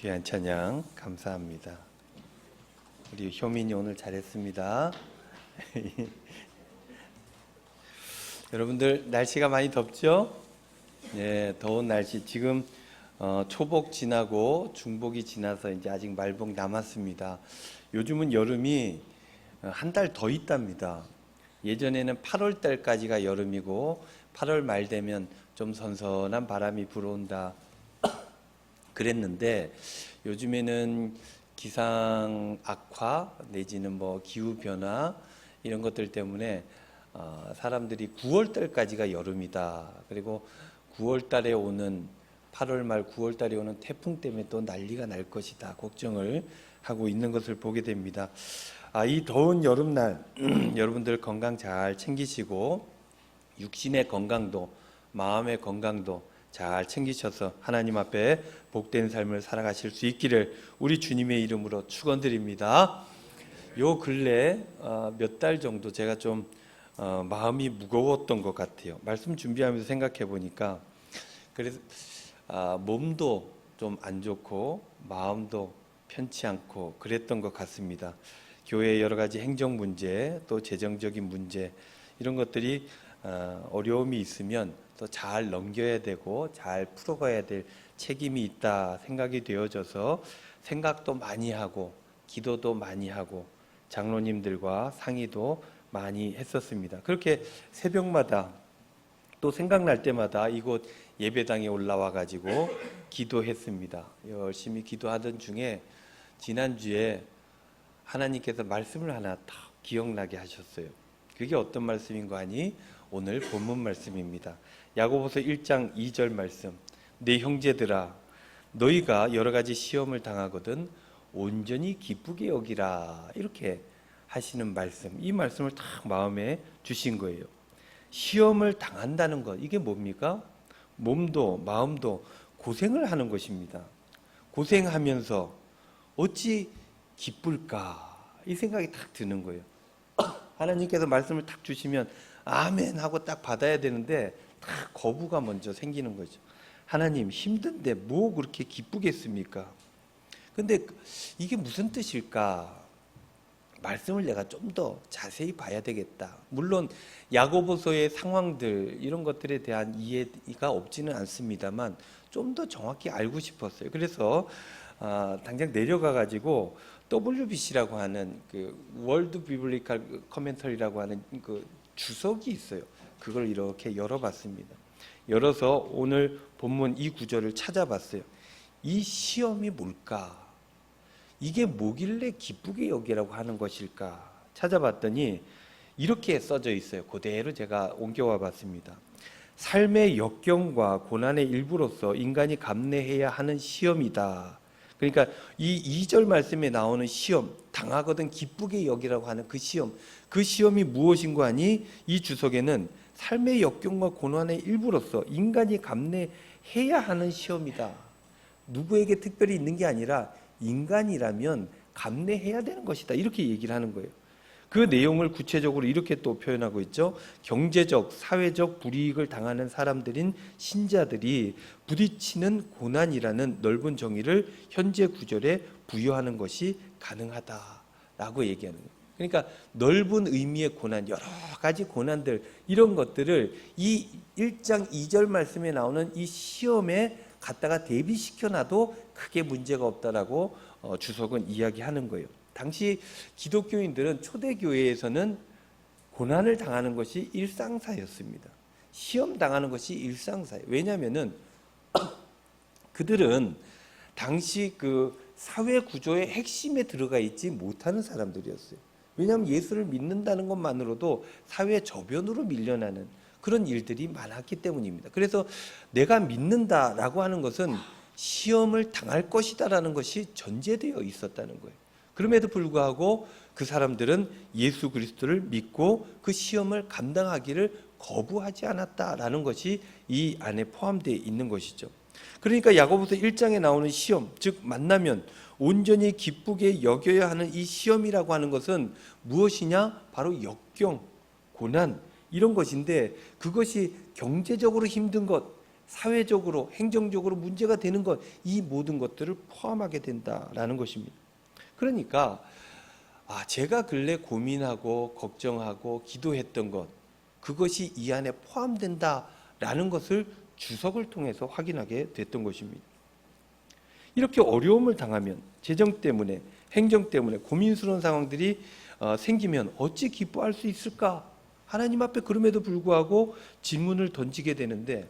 귀한 찬양 감사합니다. 우리 효민이 오늘 잘했습니다. 여러분들 날씨가 많이 덥죠? 네, 더운 날씨 지금 초복 지나고 중복이 지나서 이제 아직 말복 남았습니다. 요즘은 여름이 한 달 더 있답니다. 예전에는 8월 달까지가 여름이고 8월 말 되면 좀 선선한 바람이 불어온다 그랬는데 요즘에는 기상 악화 내지는 뭐 기후 변화 이런 것들 때문에 사람들이 9월 달까지가 여름이다. 그리고 9월 달에 오는 8월 말 9월 달에 오는 태풍 때문에 또 난리가 날 것이다. 걱정을 하고 있는 것을 보게 됩니다. 이 더운 여름날 여러분들 건강 잘 챙기시고 육신의 건강도 마음의 건강도 잘 챙기셔서 하나님 앞에 복된 삶을 살아가실 수 있기를 우리 주님의 이름으로 축원드립니다. 요 근래 몇 달 정도 제가 좀 마음이 무거웠던 것 같아요. 말씀 준비하면서 생각해 보니까 그래서 몸도 좀 안 좋고 마음도 편치 않고 그랬던 것 같습니다. 교회의 여러 가지 행정 문제 또 재정적인 문제 이런 것들이 어려움이 있으면 또 잘 넘겨야 되고 잘 풀어가야 될 책임이 있다 생각이 되어져서 생각도 많이 하고 기도도 많이 하고 장로님들과 상의도 많이 했었습니다. 그렇게 새벽마다 또 생각날 때마다 이곳 예배당에 올라와 가지고 기도했습니다. 열심히 기도하던 중에 지난주에 하나님께서 말씀을 하나 딱 기억나게 하셨어요. 그게 어떤 말씀인 거 아니? 오늘 본문 말씀입니다. 야고보서 1장 2절 말씀. 내 형제들아 너희가 여러 가지 시험을 당하거든 온전히 기쁘게 여기라. 이렇게 하시는 말씀. 이 말씀을 딱 마음에 주신 거예요. 시험을 당한다는 것 이게 뭡니까? 몸도 마음도 고생을 하는 것입니다. 고생하면서 어찌 기쁠까? 이 생각이 딱 드는 거예요. 하나님께서 말씀을 딱 주시면 아멘 하고 딱 받아야 되는데 딱 거부가 먼저 생기는 거죠. 하나님 힘든데 뭐 그렇게 기쁘겠습니까? 근데 이게 무슨 뜻일까? 말씀을 내가 좀 더 자세히 봐야 되겠다. 물론 야고보서의 상황들 이런 것들에 대한 이해가 없지는 않습니다만 좀 더 정확히 알고 싶었어요. 그래서 당장 내려가 가지고 WBC라고 하는 그 월드 비블리컬 커멘터리라고 하는 그 주석이 있어요. 그걸 이렇게 열어봤습니다. 열어서 오늘 본문 이 구절을 찾아봤어요. 이 시험이 뭘까? 이게 뭐길래 기쁘게 여기라고 하는 것일까? 찾아봤더니 이렇게 써져 있어요. 그대로 제가 옮겨와 봤습니다. 삶의 역경과 고난의 일부로서 인간이 감내해야 하는 시험이다. 그러니까 이 2절 말씀에 나오는 시험, 당하거든 기쁘게 여기라고 하는 그 시험이 무엇인 거 아니? 이 주석에는 삶의 역경과 고난의 일부로서 인간이 감내해야 하는 시험이다. 누구에게 특별히 있는 게 아니라 인간이라면 감내해야 되는 것이다. 이렇게 얘기를 하는 거예요. 그 내용을 구체적으로 이렇게 또 표현하고 있죠. 경제적, 사회적 불이익을 당하는 사람들인 신자들이 부딪히는 고난이라는 넓은 정의를 현재 구절에 부여하는 것이 가능하다라고 얘기하는 거예요. 그러니까 넓은 의미의 고난, 여러 가지 고난들 이런 것들을 이 1장 2절 말씀에 나오는 이 시험에 갖다가 대비시켜놔도 크게 문제가 없다라고 주석은 이야기하는 거예요. 당시 기독교인들은 초대교회에서는 고난을 당하는 것이 일상사였습니다. 시험 당하는 것이 일상사예요. 왜냐하면은 그들은 당시 그 사회 구조의 핵심에 들어가 있지 못하는 사람들이었어요. 왜냐하면 예수를 믿는다는 것만으로도 사회 저변으로 밀려나는 그런 일들이 많았기 때문입니다. 그래서 내가 믿는다라고 하는 것은 시험을 당할 것이다라는 것이 전제되어 있었다는 거예요. 그럼에도 불구하고 그 사람들은 예수 그리스도를 믿고 그 시험을 감당하기를 거부하지 않았다라는 것이 이 안에 포함되어 있는 것이죠. 그러니까 야고보서 1장에 나오는 시험, 즉 만나면 온전히 기쁘게 여겨야 하는 이 시험이라고 하는 것은 무엇이냐? 바로 역경, 고난 이런 것인데 그것이 경제적으로 힘든 것, 사회적으로, 행정적으로 문제가 되는 것, 이 모든 것들을 포함하게 된다라는 것입니다. 그러니까 제가 근래 고민하고 걱정하고 기도했던 것, 그것이 이 안에 포함된다라는 것을 주석을 통해서 확인하게 됐던 것입니다. 이렇게 어려움을 당하면, 재정 때문에, 행정 때문에 고민스러운 상황들이 생기면 어찌 기뻐할 수 있을까? 하나님 앞에 그럼에도 불구하고 질문을 던지게 되는데,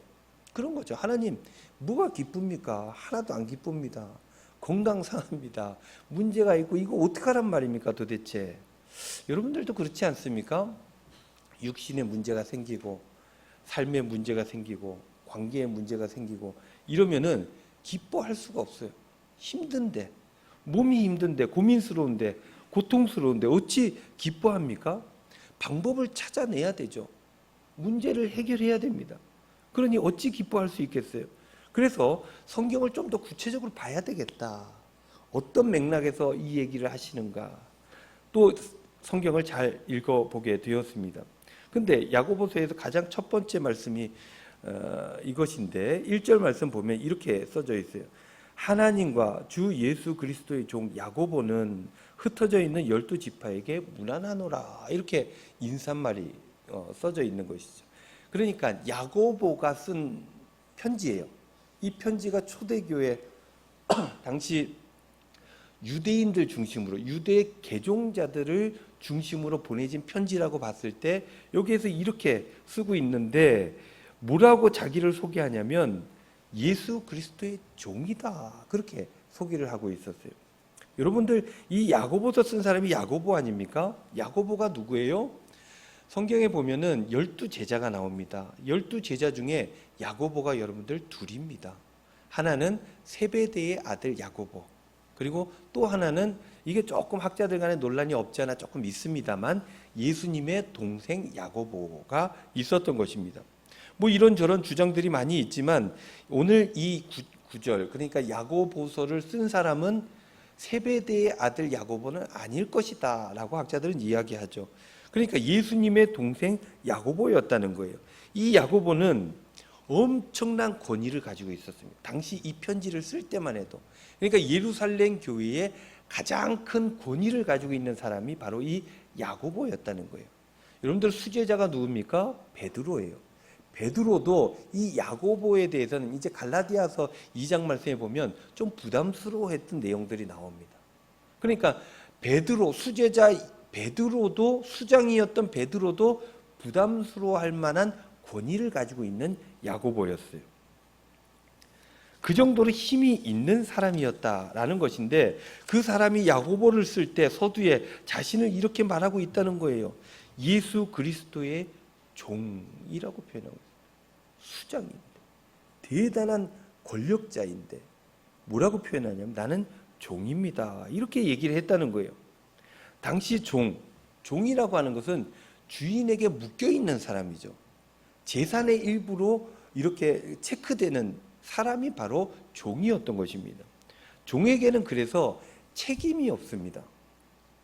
그런 거죠. 하나님, 뭐가 기쁩니까? 하나도 안 기쁩니다. 건강 상합니다. 문제가 있고 이거 어떡하란 말입니까 도대체? 여러분들도 그렇지 않습니까? 육신의 문제가 생기고 삶의 문제가 생기고 관계의 문제가 생기고 이러면은 기뻐할 수가 없어요. 힘든데, 몸이 힘든데, 고민스러운데, 고통스러운데 어찌 기뻐합니까? 방법을 찾아내야 되죠. 문제를 해결해야 됩니다. 그러니 어찌 기뻐할 수 있겠어요? 그래서 성경을 좀 더 구체적으로 봐야 되겠다. 어떤 맥락에서 이 얘기를 하시는가. 또 성경을 잘 읽어보게 되었습니다. 근데 야고보서에서 가장 첫 번째 말씀이 이것인데 1절 말씀 보면 이렇게 써져 있어요. 하나님과 주 예수 그리스도의 종 야고보는 흩어져 있는 12지파에게 문안하노라. 이렇게 인사말이 써져 있는 것이죠. 그러니까 야고보가 쓴 편지예요. 이 편지가 초대교회 당시 유대인들 중심으로 유대 개종자들을 중심으로 보내진 편지라고 봤을 때 여기에서 이렇게 쓰고 있는데 뭐라고 자기를 소개하냐면 예수 그리스도의 종이다. 그렇게 소개를 하고 있었어요. 여러분들 이 야고보서 쓴 사람이 야고보 아닙니까? 야고보가 누구예요? 성경에 보면은 12제자가 나옵니다. 12제자 중에 야고보가 여러분들 둘입니다. 하나는 세베대의 아들 야고보, 그리고 또 하나는 이게 조금 학자들 간에 논란이 없지 않아 조금 있습니다만 예수님의 동생 야고보가 있었던 것입니다. 뭐 이런저런 주장들이 많이 있지만 오늘 이 구절, 그러니까 야고보서를 쓴 사람은 세베대의 아들 야고보는 아닐 것이다 라고 학자들은 이야기하죠. 그러니까 예수님의 동생 야고보였다는 거예요. 이 야고보는 엄청난 권위를 가지고 있었습니다. 당시 이 편지를 쓸 때만 해도. 그러니까 예루살렘 교회에 가장 큰 권위를 가지고 있는 사람이 바로 이 야고보였다는 거예요. 여러분들 수제자가 누굽니까? 베드로예요. 베드로도 이 야고보에 대해서는 이제 갈라디아서 2장 말씀에 보면 좀 부담스러워했던 내용들이 나옵니다. 그러니까 베드로, 수제자 베드로도, 수장이었던 베드로도 부담스러워할 만한 권위를 가지고 있는 야고보였어요. 그 정도로 힘이 있는 사람이었다라는 것인데 그 사람이 야고보를 쓸 때 서두에 자신을 이렇게 말하고 있다는 거예요. 예수 그리스도의 종이라고 표현하고 있어요. 수장인데, 대단한 권력자인데 뭐라고 표현하냐면 나는 종입니다. 이렇게 얘기를 했다는 거예요. 당시 종이라고 하는 것은 주인에게 묶여있는 사람이죠. 재산의 일부로 이렇게 체크되는 사람이 바로 종이었던 것입니다. 종에게는 그래서 책임이 없습니다.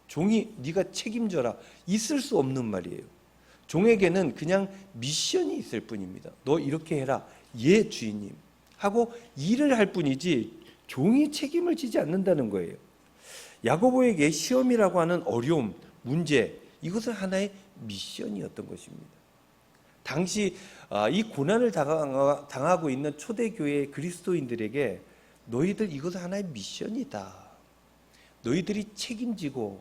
종이 네가 책임져라 있을 수 없는 말이에요. 종에게는 그냥 미션이 있을 뿐입니다. 너 이렇게 해라. 예 주인님 하고 일을 할 뿐이지 종이 책임을 지지 않는다는 거예요. 야고보에게 시험이라고 하는 어려움, 문제, 이것은 하나의 미션이었던 것입니다. 당시 이 고난을 당하고 있는 초대교회 그리스도인들에게 너희들 이것은 하나의 미션이다. 너희들이 책임지고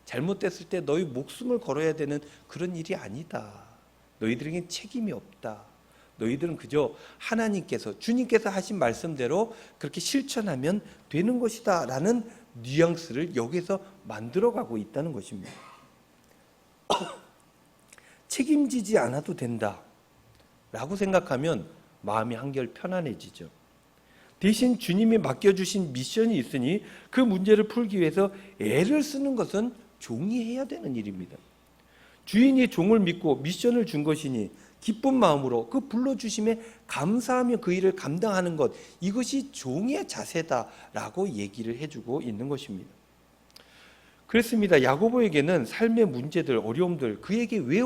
잘못됐을 때 너희 목숨을 걸어야 되는 그런 일이 아니다. 너희들에겐 책임이 없다. 너희들은 그저 하나님께서, 주님께서 하신 말씀대로 그렇게 실천하면 되는 것이다 라는 뉘앙스를 여기서 만들어가고 있다는 것입니다. 책임지지 않아도 된다 라고 생각하면 마음이 한결 편안해지죠. 대신 주님이 맡겨주신 미션이 있으니 그 문제를 풀기 위해서 애를 쓰는 것은 종이 해야 되는 일입니다. 주인이 종을 믿고 미션을 준 것이니 기쁜 마음으로 그 불러주심에 감사하며 그 일을 감당하는 것, 이것이 종의 자세다라고 얘기를 해주고 있는 것입니다. 그렇습니다. 야고보에게는 삶의 문제들, 어려움들 그에게 왜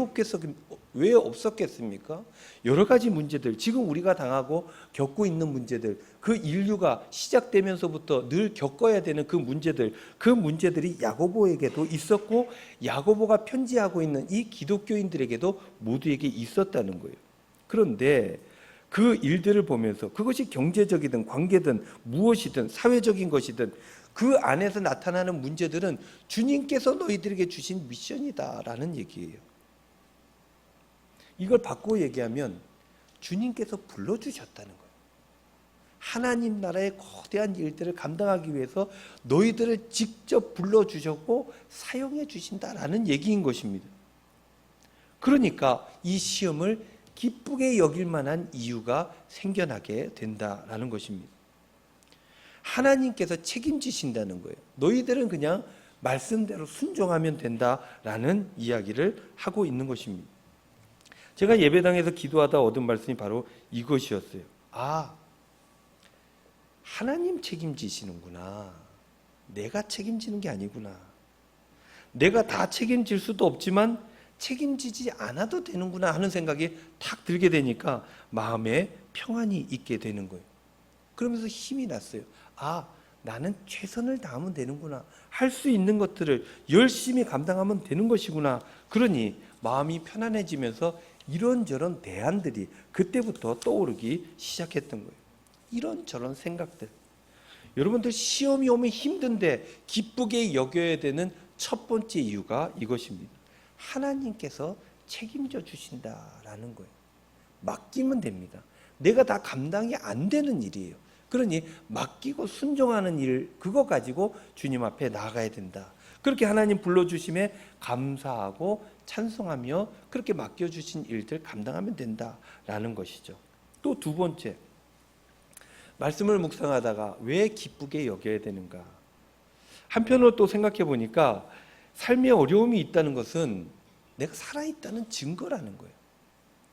없었겠습니까? 여러 가지 문제들, 지금 우리가 당하고 겪고 있는 문제들, 그 인류가 시작되면서부터 늘 겪어야 되는 그 문제들이 야고보에게도 있었고 야고보가 편지하고 있는 이 기독교인들에게도 모두에게 있었다는 거예요. 그런데 그 일들을 보면서 그것이 경제적이든 관계든 무엇이든 사회적인 것이든 그 안에서 나타나는 문제들은 주님께서 너희들에게 주신 미션이다라는 얘기예요. 이걸 바꾸어 얘기하면 주님께서 불러주셨다는 거예요. 하나님 나라의 거대한 일들을 감당하기 위해서 너희들을 직접 불러주셨고 사용해 주신다라는 얘기인 것입니다. 그러니까 이 시험을 기쁘게 여길 만한 이유가 생겨나게 된다라는 것입니다. 하나님께서 책임지신다는 거예요. 너희들은 그냥 말씀대로 순종하면 된다라는 이야기를 하고 있는 것입니다. 제가 예배당에서 기도하다 얻은 말씀이 바로 이것이었어요. 아, 하나님 책임지시는구나. 내가 책임지는 게 아니구나. 내가 다 책임질 수도 없지만 책임지지 않아도 되는구나 하는 생각이 탁 들게 되니까 마음에 평안이 있게 되는 거예요. 그러면서 힘이 났어요. 아, 나는 최선을 다하면 되는구나. 할 수 있는 것들을 열심히 감당하면 되는 것이구나. 그러니 마음이 편안해지면서 이런저런 대안들이 그때부터 떠오르기 시작했던 거예요. 이런저런 생각들. 여러분들 시험이 오면 힘든데 기쁘게 여겨야 되는 첫 번째 이유가 이것입니다. 하나님께서 책임져 주신다라는 거예요. 맡기면 됩니다. 내가 다 감당이 안 되는 일이에요. 그러니 맡기고 순종하는 일, 그거 가지고 주님 앞에 나아가야 된다. 그렇게 하나님 불러주심에 감사하고 찬송하며 그렇게 맡겨주신 일들 감당하면 된다라는 것이죠. 또 두 번째, 말씀을 묵상하다가 왜 기쁘게 여겨야 되는가? 한편으로 또 생각해 보니까 삶에 어려움이 있다는 것은 내가 살아있다는 증거라는 거예요.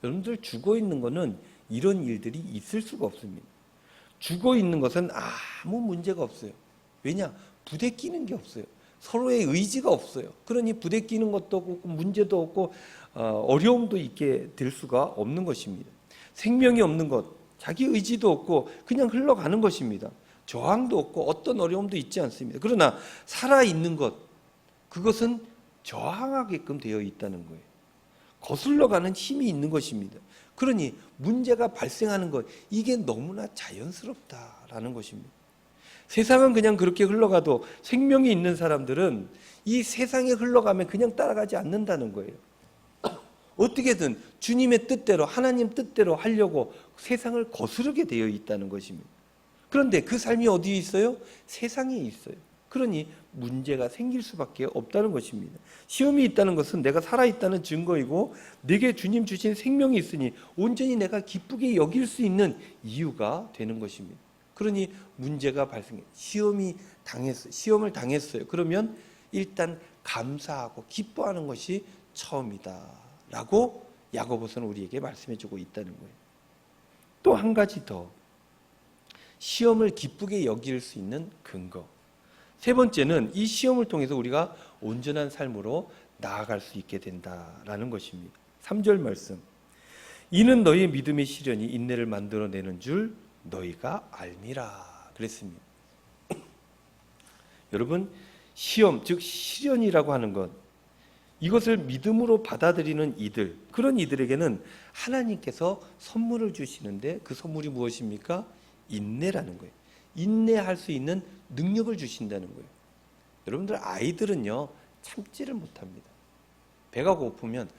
여러분들 죽어 있는 것은 이런 일들이 있을 수가 없습니다. 죽어 있는 것은 아무 문제가 없어요. 왜냐? 부대끼는 게 없어요. 서로의 의지가 없어요. 그러니 부대끼는 것도 없고 문제도 없고 어려움도 있게 될 수가 없는 것입니다. 생명이 없는 것, 자기 의지도 없고 그냥 흘러가는 것입니다. 저항도 없고 어떤 어려움도 있지 않습니다. 그러나 살아있는 것, 그것은 저항하게끔 되어 있다는 거예요. 거슬러가는 힘이 있는 것입니다. 그러니 문제가 발생하는 것, 이게 너무나 자연스럽다라는 것입니다. 세상은 그냥 그렇게 흘러가도 생명이 있는 사람들은 이 세상에 흘러가면 그냥 따라가지 않는다는 거예요. 어떻게든 주님의 뜻대로, 하나님 뜻대로 하려고 세상을 거스르게 되어 있다는 것입니다. 그런데 그 삶이 어디에 있어요? 세상에 있어요. 그러니 문제가 생길 수밖에 없다는 것입니다. 시험이 있다는 것은 내가 살아있다는 증거이고 내게 주님 주신 생명이 있으니 온전히 내가 기쁘게 여길 수 있는 이유가 되는 것입니다. 그러니 문제가 발생해 시험을 당했어요. 그러면 일단 감사하고 기뻐하는 것이 처음이다라고 야고보서는 우리에게 말씀해주고 있다는 거예요. 또 한 가지 더, 시험을 기쁘게 여길 수 있는 근거. 세 번째는 이 시험을 통해서 우리가 온전한 삶으로 나아갈 수 있게 된다라는 것입니다. 3절 말씀. 이는 너희의 믿음의 시련이 인내를 만들어내는 줄 너희가 알미라 그랬습니다. 여러분, 시험, 즉 시련이라고 하는 것, 이것을 믿음으로 받아들이는 이들, 그런 이들에게는 하나님께서 선물을 주시는데 그 선물이 무엇입니까? 인내라는 거예요. 인내할 수 있는 능력을 주신다는 거예요. 여러분들 아이들은요 참지를 못합니다. 배가 고프면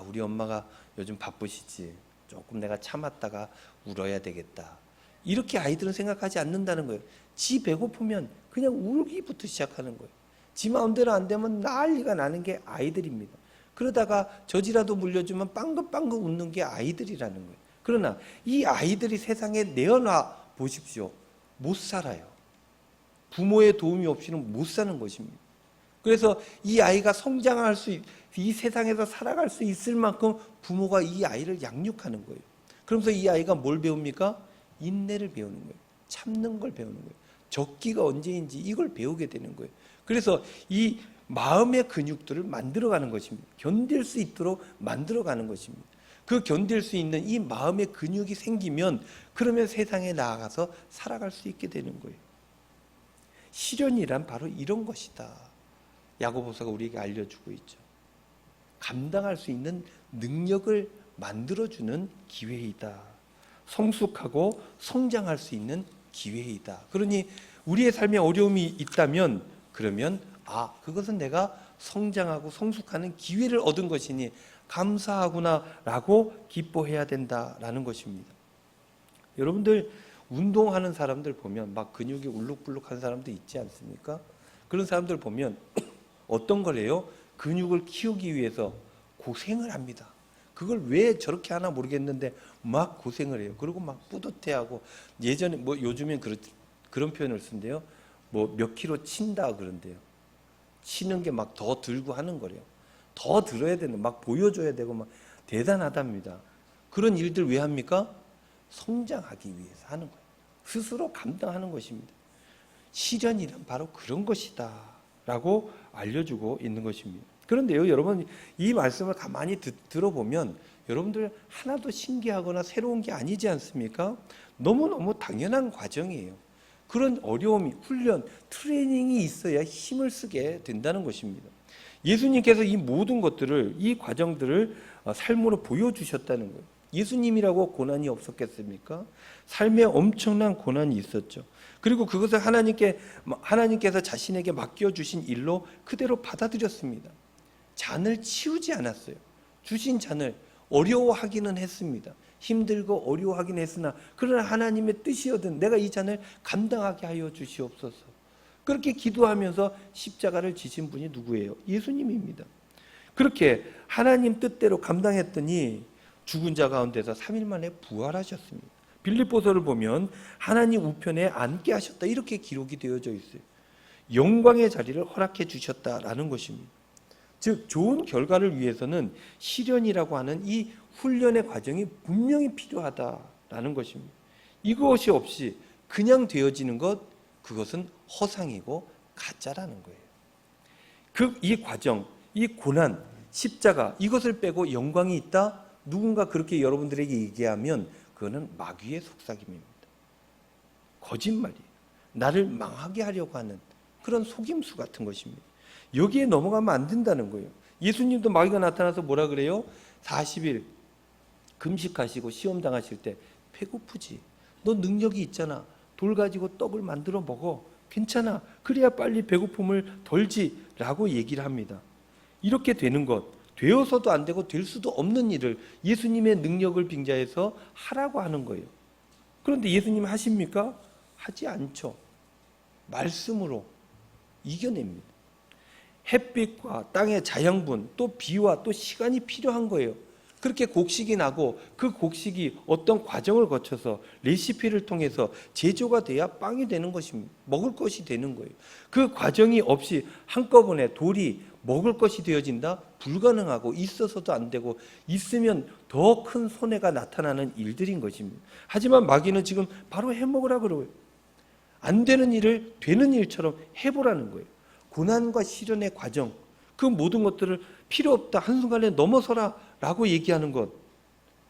우리 엄마가 요즘 바쁘시지, 조금 내가 참았다가 울어야 되겠다, 이렇게 아이들은 생각하지 않는다는 거예요. 지 배고프면 그냥 울기부터 시작하는 거예요. 지 마음대로 안 되면 난리가 나는 게 아이들입니다. 그러다가 젖이라도 물려주면 빵긋빵긋 웃는 게 아이들이라는 거예요. 그러나 이 아이들이 세상에 내어놔 보십시오. 못 살아요. 부모의 도움이 없이는 못 사는 것입니다. 그래서 이 아이가 성장할 이 세상에서 살아갈 수 있을 만큼 부모가 이 아이를 양육하는 거예요. 그러면서 이 아이가 뭘 배웁니까? 인내를 배우는 거예요. 참는 걸 배우는 거예요. 적기가 언제인지 이걸 배우게 되는 거예요. 그래서 이 마음의 근육들을 만들어가는 것입니다. 견딜 수 있도록 만들어가는 것입니다. 그 견딜 수 있는 이 마음의 근육이 생기면 그러면 세상에 나아가서 살아갈 수 있게 되는 거예요. 시련이란 바로 이런 것이다. 야고보서가 우리에게 알려주고 있죠. 감당할 수 있는 능력을 만들어주는 기회이다. 성숙하고 성장할 수 있는 기회이다. 그러니 우리의 삶에 어려움이 있다면 그러면 그것은 내가 성장하고 성숙하는 기회를 얻은 것이니 감사하구나라고 기뻐해야 된다라는 것입니다. 여러분들 운동하는 사람들 보면 막 근육이 울룩불룩한 사람도 있지 않습니까? 그런 사람들 보면 어떤 걸 해요? 근육을 키우기 위해서 고생을 합니다. 그걸 왜 저렇게 하나 모르겠는데 막 고생을 해요. 그리고 막 뿌듯해하고 예전에 요즘엔 그런 표현을 쓴대요. 몇 킬로 친다 그런데요. 치는 게 막 더 들고 하는 거래요. 더 들어야 되는, 막 보여줘야 되고 막 대단하답니다. 그런 일들 왜 합니까? 성장하기 위해서 하는 거예요. 스스로 감당하는 것입니다. 시련이란 바로 그런 것이다 라고 알려주고 있는 것입니다. 그런데요, 여러분, 이 말씀을 가만히 들어보면 여러분들 하나도 신기하거나 새로운 게 아니지 않습니까? 너무너무 당연한 과정이에요. 그런 어려움이, 훈련, 트레이닝이 있어야 힘을 쓰게 된다는 것입니다. 예수님께서 이 모든 것들을, 이 과정들을 삶으로 보여주셨다는 거예요. 예수님이라고 고난이 없었겠습니까? 삶에 엄청난 고난이 있었죠. 그리고 그것을 하나님께서 자신에게 맡겨주신 일로 그대로 받아들였습니다. 잔을 치우지 않았어요. 주신 잔을 어려워하기는 했습니다. 힘들고 어려워하긴 했으나 그러나 하나님의 뜻이거든 내가 이 잔을 감당하게 하여 주시옵소서. 그렇게 기도하면서 십자가를 지신 분이 누구예요? 예수님입니다. 그렇게 하나님 뜻대로 감당했더니 죽은 자 가운데서 3일 만에 부활하셨습니다. 빌립보서를 보면 하나님 우편에 앉게 하셨다 이렇게 기록이 되어져 있어요. 영광의 자리를 허락해 주셨다라는 것입니다. 즉 좋은 결과를 위해서는 시련이라고 하는 이 훈련의 과정이 분명히 필요하다라는 것입니다. 이것이 없이 그냥 되어지는 것, 그것은 허상이고 가짜라는 거예요. 이 과정, 이 고난, 십자가 이것을 빼고 영광이 있다? 누군가 그렇게 여러분들에게 얘기하면 그거는 마귀의 속삭임입니다. 거짓말이에요. 나를 망하게 하려고 하는 그런 속임수 같은 것입니다. 여기에 넘어가면 안 된다는 거예요. 예수님도 마귀가 나타나서 뭐라 그래요? 40일 금식하시고 시험 당하실 때 배고프지? 너 능력이 있잖아. 돌 가지고 떡을 만들어 먹어. 괜찮아. 그래야 빨리 배고픔을 덜지 라고 얘기를 합니다. 이렇게 되는 것, 되어서도 안 되고 될 수도 없는 일을 예수님의 능력을 빙자해서 하라고 하는 거예요. 그런데 예수님 하십니까? 하지 않죠. 말씀으로 이겨냅니다. 햇빛과 땅의 자양분, 또 비와 또 시간이 필요한 거예요. 그렇게 곡식이 나고 그 곡식이 어떤 과정을 거쳐서 레시피를 통해서 제조가 돼야 빵이 되는 것입니다. 먹을 것이 되는 거예요. 그 과정이 없이 한꺼번에 돌이 먹을 것이 되어진다? 불가능하고 있어서도 안 되고 있으면 더 큰 손해가 나타나는 일들인 것입니다. 하지만 마귀는 지금 바로 해먹으라 그러고요. 안 되는 일을 되는 일처럼 해보라는 거예요. 고난과 시련의 과정, 그 모든 것들을 필요 없다, 한순간에 넘어서라 라고 얘기하는 것,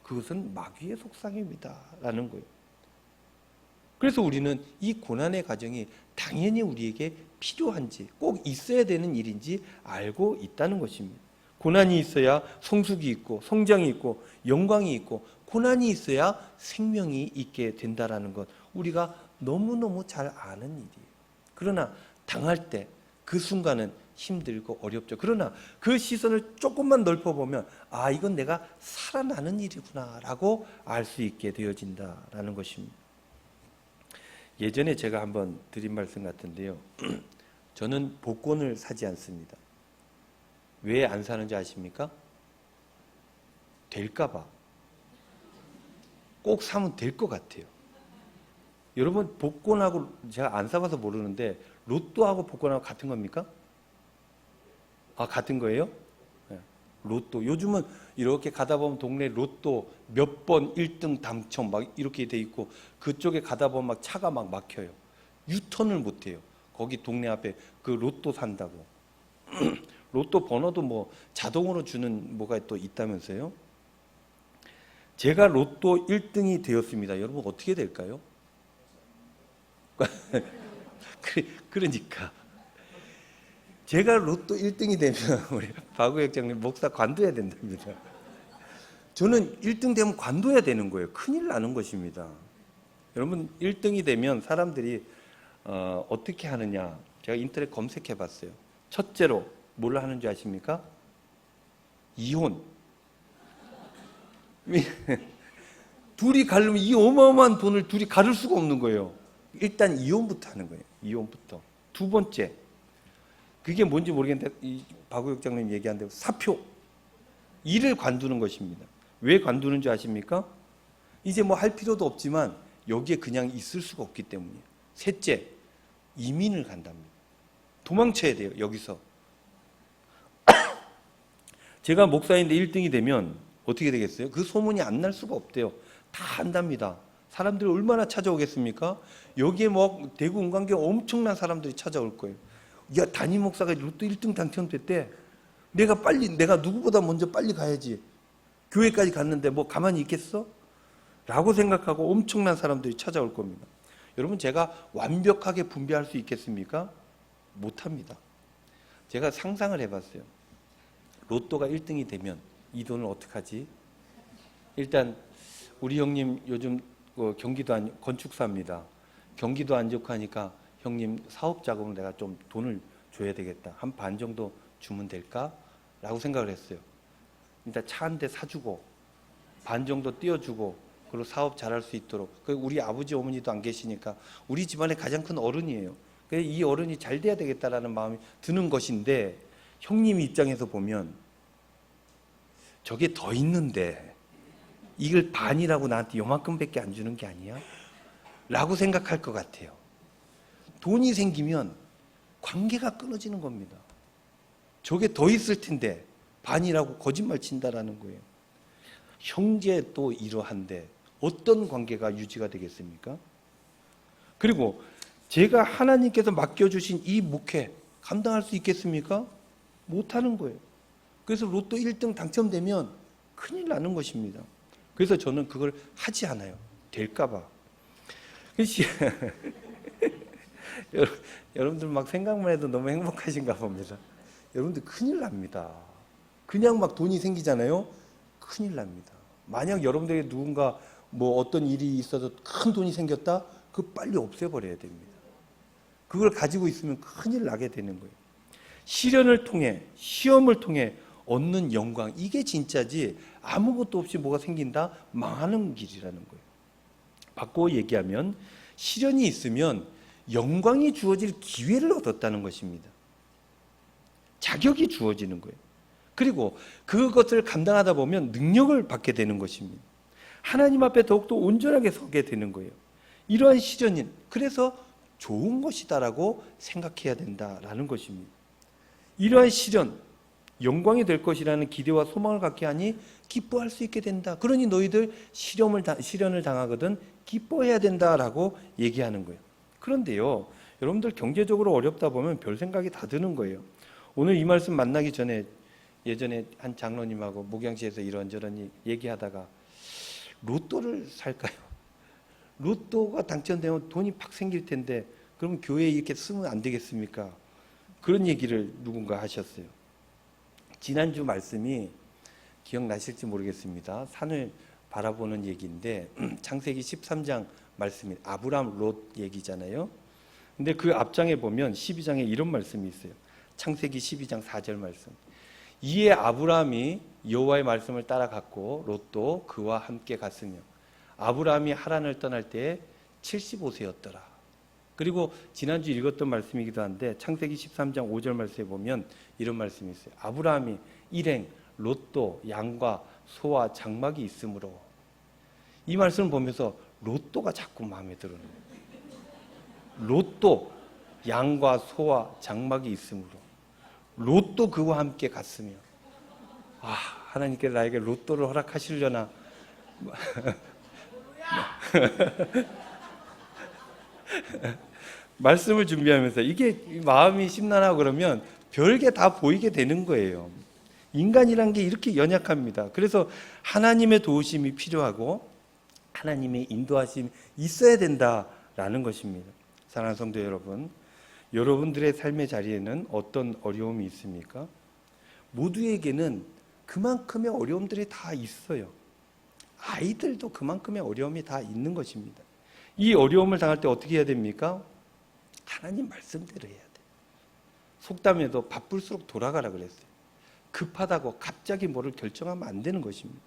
그것은 마귀의 속삭임이다 라는 거예요. 그래서 우리는 이 고난의 과정이 당연히 우리에게 필요한지, 꼭 있어야 되는 일인지 알고 있다는 것입니다. 고난이 있어야 성숙이 있고 성장이 있고 영광이 있고 고난이 있어야 생명이 있게 된다라는 것, 우리가 너무너무 잘 아는 일이에요. 그러나 당할 때 그 순간은 힘들고 어렵죠. 그러나 그 시선을 조금만 넓혀보면 이건 내가 살아나는 일이구나 라고 알 수 있게 되어진다라는 것입니다. 예전에 제가 한번 드린 말씀 같은데요. 저는 복권을 사지 않습니다. 왜 안 사는지 아십니까? 될까 봐. 꼭 사면 될 것 같아요. 여러분 복권하고 제가 안 사봐서 모르는데 로또하고 복권하고 같은 겁니까? 같은 거예요? 네. 로또. 요즘은 이렇게 가다 보면 동네 로또 몇 번 1등 당첨 막 이렇게 돼 있고 그쪽에 가다 보면 막 차가 막 막혀요. 유턴을 못 해요. 거기 동네 앞에 그 로또 산다고. 로또 번호도 뭐 자동으로 주는 뭐가 또 있다면서요? 제가 로또 1등이 되었습니다. 여러분 어떻게 될까요? 그러니까 제가 로또 1등이 되면 우리 박우혁장님 목사 관둬야 된답니다. 저는 1등 되면 관둬야 되는 거예요. 큰일 나는 것입니다. 여러분 1등이 되면 사람들이 어떻게 하느냐, 제가 인터넷 검색해 봤어요. 첫째로 뭘 하는 줄 아십니까? 이혼. 둘이 가르면 이 어마어마한 돈을 둘이 가를 수가 없는 거예요. 일단 이혼부터 하는 거예요. 이혼부터. 두 번째, 그게 뭔지 모르겠는데 이 박우혁 장님 얘기한 대로 사표. 일을 관두는 것입니다. 왜 관두는 줄 아십니까? 이제 뭐 할 필요도 없지만 여기에 그냥 있을 수가 없기 때문이에요. 셋째, 이민을 간답니다. 도망쳐야 돼요. 여기서. 제가 목사인데 1등이 되면 어떻게 되겠어요? 그 소문이 안 날 수가 없대요. 다 안답니다. 사람들이 얼마나 찾아오겠습니까? 여기에 뭐 대구 은광교회 엄청난 사람들이 찾아올 거예요. 야, 담임 목사가 로또 1등 당첨됐대. 내가 누구보다 먼저 빨리 가야지. 교회까지 갔는데 뭐 가만히 있겠어? 라고 생각하고 엄청난 사람들이 찾아올 겁니다. 여러분, 제가 완벽하게 분배할 수 있겠습니까? 못합니다. 제가 상상을 해봤어요. 로또가 1등이 되면 이 돈을 어떡하지? 일단 우리 형님 요즘 경기도 건축사입니다. 경기도 안 좋고 하니까 형님 사업 자금을 내가 좀 돈을 줘야 되겠다. 한 반 정도 주면 될까? 라고 생각을 했어요. 일단 차 한 대 사주고 반 정도 띄워주고 그리고 사업 잘할 수 있도록. 우리 아버지 어머니도 안 계시니까 우리 집안의 가장 큰 어른이에요. 이 어른이 잘 돼야 되겠다라는 마음이 드는 것인데, 형님 입장에서 보면 저게 더 있는데 이걸 반이라고 나한테 요만큼밖에 안 주는 게 아니야? 라고 생각할 것 같아요. 돈이 생기면 관계가 끊어지는 겁니다. 저게 더 있을 텐데 반이라고 거짓말 친다라는 거예요. 형제도 이러한데 어떤 관계가 유지가 되겠습니까? 그리고 제가 하나님께서 맡겨주신 이 목회 감당할 수 있겠습니까? 못하는 거예요. 그래서 로또 1등 당첨되면 큰일 나는 것입니다. 그래서 저는 그걸 하지 않아요. 될까봐. 여러분들 막 생각만 해도 너무 행복하신가 봅니다. 여러분들 큰일 납니다. 그냥 막 돈이 생기잖아요. 큰일 납니다. 만약 여러분들에게 누군가 뭐 어떤 일이 있어서 큰 돈이 생겼다? 그거 빨리 없애버려야 됩니다. 그걸 가지고 있으면 큰일 나게 되는 거예요. 시련을 통해, 시험을 통해 얻는 영광, 이게 진짜지 아무것도 없이 뭐가 생긴다? 망하는 길이라는 거예요. 바꿔 얘기하면 시련이 있으면 영광이 주어질 기회를 얻었다는 것입니다. 자격이 주어지는 거예요. 그리고 그것을 감당하다 보면 능력을 받게 되는 것입니다. 하나님 앞에 더욱더 온전하게 서게 되는 거예요. 이러한 시련은 그래서 좋은 것이다라고 생각해야 된다라는 것입니다. 이러한 시련, 영광이 될 것이라는 기대와 소망을 갖게 하니 기뻐할 수 있게 된다. 그러니 너희들 시련을 당하거든 기뻐해야 된다라고 얘기하는 거예요. 그런데요, 여러분들 경제적으로 어렵다 보면 별 생각이 다 드는 거예요. 오늘 이 말씀 만나기 전에 예전에 한 장로님하고 목양시에서 이런저런 얘기하다가 로또를 살까요? 로또가 당첨되면 돈이 팍 생길 텐데 그럼 교회에 이렇게 쓰면 안 되겠습니까? 그런 얘기를 누군가 하셨어요. 지난주 말씀이 기억나실지 모르겠습니다. 산을 바라보는 얘기인데 창세기 13장 말씀이 아브람 롯 얘기잖아요. 근데 그 앞장에 보면 12장에 이런 말씀이 있어요. 창세기 12장 4절 말씀. 이에 아브람이 여호와의 말씀을 따라갔고 롯도 그와 함께 갔으며 아브람이 하란을 떠날 때에 75세였더라. 그리고 지난주 읽었던 말씀이기도 한데 창세기 13장 5절 말씀에 보면 이런 말씀이 있어요. 아브람이 일행 롯도 양과 소와 장막이 있으므로. 이 말씀을 보면서 롯도가 자꾸 마음에 드는 거예요. 롯도 양과 소와 장막이 있으므로. 롯도 그와 함께 갔으며. 하나님께서 나에게 로또를 허락하시려나. 말씀을 준비하면서 이게 마음이 심란하고 그러면 별게 다 보이게 되는 거예요. 인간이란 게 이렇게 연약합니다. 그래서 하나님의 도우심이 필요하고 하나님의 인도하심이 있어야 된다라는 것입니다. 사랑하는 성도 여러분, 여러분들의 삶의 자리에는 어떤 어려움이 있습니까? 모두에게는 그만큼의 어려움들이 다 있어요. 아이들도 그만큼의 어려움이 다 있는 것입니다. 이 어려움을 당할 때 어떻게 해야 됩니까? 하나님 말씀대로 해야 돼요. 속담에도 바쁠수록 돌아가라 그랬어요. 급하다고 갑자기 뭐를 결정하면 안 되는 것입니다.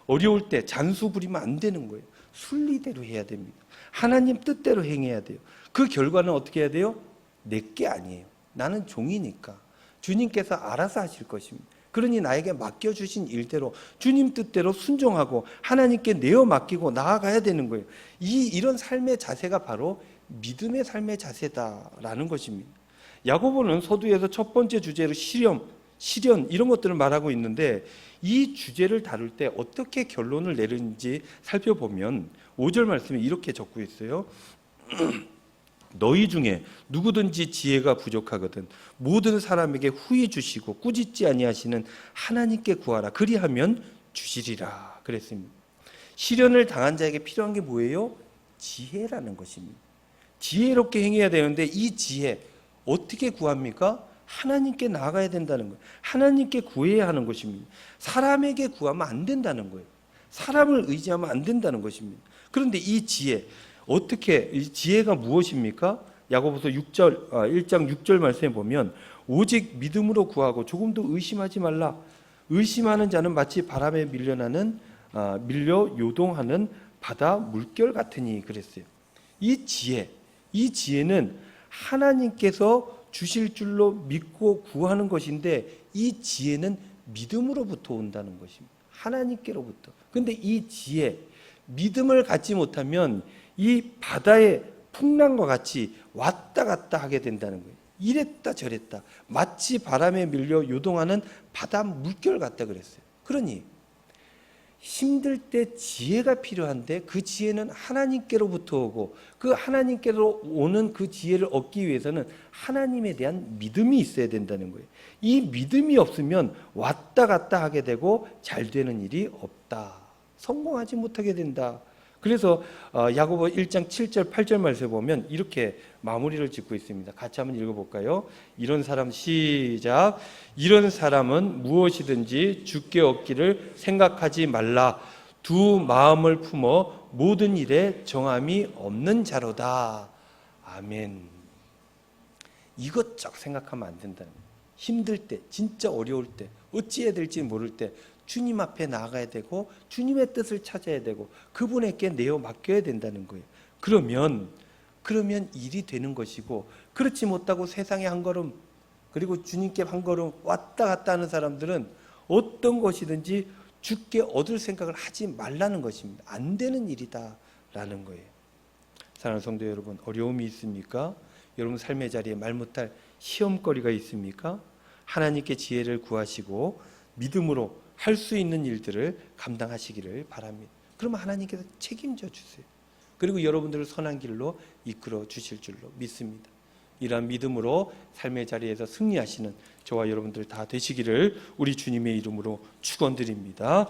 어려울 때 잔수 부리면 안 되는 거예요. 순리대로 해야 됩니다. 하나님 뜻대로 행해야 돼요. 그 결과는 어떻게 해야 돼요? 내게 아니에요. 나는 종이니까 주님께서 알아서 하실 것입니다. 그러니 나에게 맡겨주신 일대로 주님 뜻대로 순종하고 하나님께 내어 맡기고 나아가야 되는 거예요. 이런 삶의 자세가 바로 믿음의 삶의 자세다라는 것입니다. 야고보는 서두에서 첫 번째 주제로 시련 이런 것들을 말하고 있는데 이 주제를 다룰 때 어떻게 결론을 내리는지 살펴보면 5절 말씀에 이렇게 적고 있어요. 너희 중에 누구든지 지혜가 부족하거든 모든 사람에게 후히 주시고 꾸짖지 아니하시는 하나님께 구하라 그리하면 주시리라 그랬습니다. 시련을 당한 자에게 필요한 게 뭐예요? 지혜라는 것입니다. 지혜롭게 행해야 되는데 이 지혜 어떻게 구합니까? 하나님께 나아가야 된다는 거예요. 하나님께 구해야 하는 것입니다. 사람에게 구하면 안 된다는 거예요. 사람을 의지하면 안 된다는 것입니다. 그런데 이 지혜 어떻게 이 지혜가 무엇입니까? 야고보서 1장 6절 말씀에 보면 오직 믿음으로 구하고 조금도 의심하지 말라. 의심하는 자는 마치 바람에 밀려 요동하는 바다 물결 같으니 그랬어요. 이 지혜는 하나님께서 주실 줄로 믿고 구하는 것인데 이 지혜는 믿음으로부터 온다는 것입니다. 하나님께로부터. 근데 이 지혜, 믿음을 갖지 못하면 이 바다의 풍랑과 같이 왔다 갔다 하게 된다는 거예요. 이랬다 저랬다. 마치 바람에 밀려 요동하는 바다 물결 같다 그랬어요. 그러니 힘들 때 지혜가 필요한데 그 지혜는 하나님께로부터 오고 그 하나님께로 오는 그 지혜를 얻기 위해서는 하나님에 대한 믿음이 있어야 된다는 거예요. 이 믿음이 없으면 왔다 갔다 하게 되고 잘 되는 일이 없다. 성공하지 못하게 된다. 그래서 야고보 1장 7절 8절 말씀에 보면 이렇게 마무리를 짓고 있습니다. 같이 한번 읽어볼까요? 이런 사람 시작. 이런 사람은 무엇이든지 주께 얻기를 생각하지 말라. 두 마음을 품어 모든 일에 정함이 없는 자로다. 아멘. 이것저것 생각하면 안 된다는 거예요. 힘들 때, 진짜 어려울 때, 어찌해야 될지 모를 때 주님 앞에 나아가야 되고 주님의 뜻을 찾아야 되고 그분에게 내어 맡겨야 된다는 거예요. 그러면 일이 되는 것이고 그렇지 못하고 세상에 한 걸음 그리고 주님께 한 걸음 왔다 갔다 하는 사람들은 어떤 것이든지 주께 얻을 생각을 하지 말라는 것입니다. 안 되는 일이다라는 거예요. 사랑하는 성도 여러분, 어려움이 있습니까? 여러분 삶의 자리에 말 못할 시험거리가 있습니까? 하나님께 지혜를 구하시고 믿음으로 할 수 있는 일들을 감당하시기를 바랍니다. 그러면 하나님께서 책임져 주세요. 그리고 여러분들을 선한 길로 이끌어 주실 줄로 믿습니다. 이러한 믿음으로 삶의 자리에서 승리하시는 저와 여러분들 다 되시기를 우리 주님의 이름으로 축원드립니다.